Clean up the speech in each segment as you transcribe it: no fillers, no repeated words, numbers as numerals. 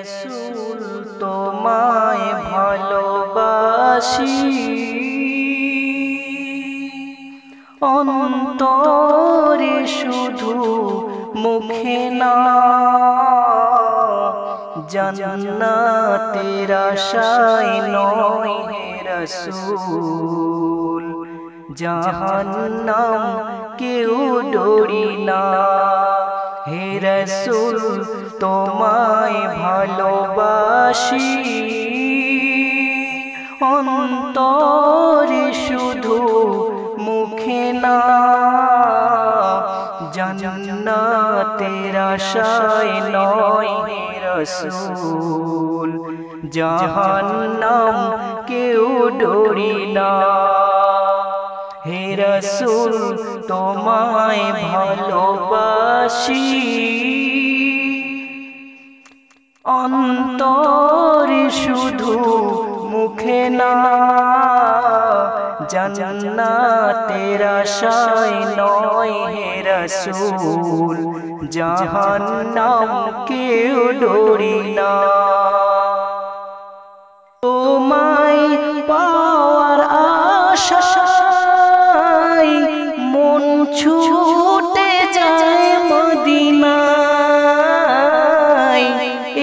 রাসূল তোমায় ভালোবাসি, অন্তরে শুধু মুখে না, জান্নাতের আশায় নয় হে রাসূল, জাহান্নাম কেউ ডরি না। হে রাসূল তোমায় ভালোবাসি, অন্তরে শুধু মুখে না, জান্নাতের আশায় নয় হে রাসূল, জাহান্নাম কেউ ডরি না। হে রাসূল তোমায় ভালোবাসি, অন্তরে শুধু মুখে না, জান্নাতের আশায় নয় হে রাসূল, জাহান্নাম কেউ ডরি না। তোমায় পাওয়ার আশায় মন ছুটে যায় মদিনায়,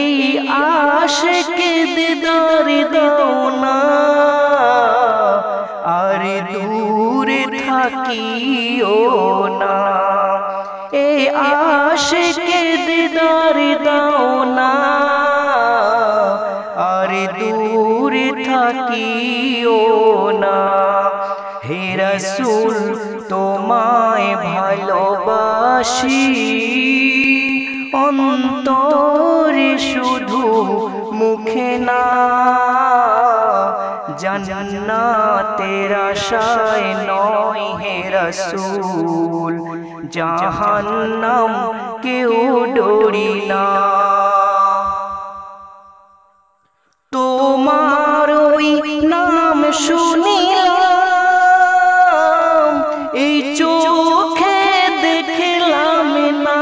এই আশিকে দিদার দাও না, আর দূরে থাকিও না। এই আশিকে দিদার দাও না, আর দূরে থাকিও না। হে রাসূল তোমায় ভালোবাসি, অন্তরে শুধু মুখে না, জান্নাতের আশায় নয় হে রাসূল, জাহান্নাম কেউ ডরি না। তোমার ওই নাম শুনিলাম, এই চোখে দেখলাম না,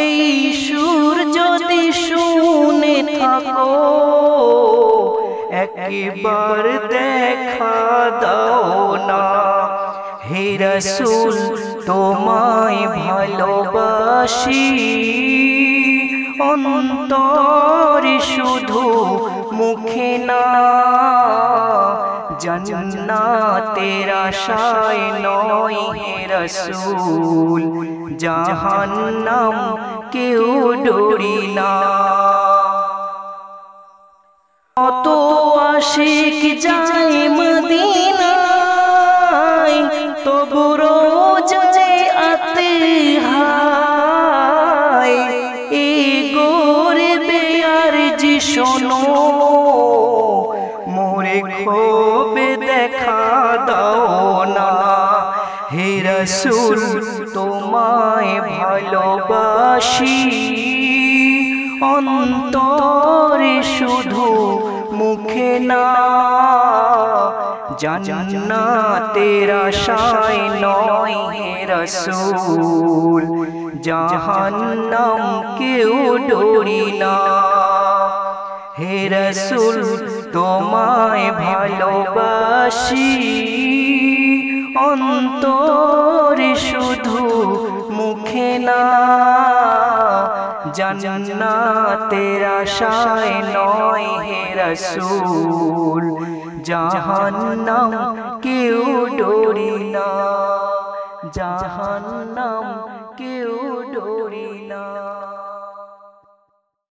এই সুর যদি শুনে থাকো, একবার দেখা দাও না। হে রাসূল তোমায় ভালোবাসি, অন্তরে শুধু মুখে না, জান্নাতের আশায় নয় হে রাসূল, জাহান্নাম কেউ ডরি না। কত আশিক যায় মদিনায়, তবু রোজায় আতে হায়, এই গরিবে আরজি শোনো, মোরে খোবে দেখা দাও না। হে রাসূল তোমায় ভালোবাসি, অন্তরে শুধু মুখে না, জান্নাতের আশায় নয় হে রাসূল, জাহান্নাম কেউ ডরি না। হে রাসূল তোমায় ভালোবাসি, অন্তরে শুধু মুখে না, জান্নাতের আশায় নয় হে রাসূল, জাহান্নাম কেউ ডরি না, জাহান্নাম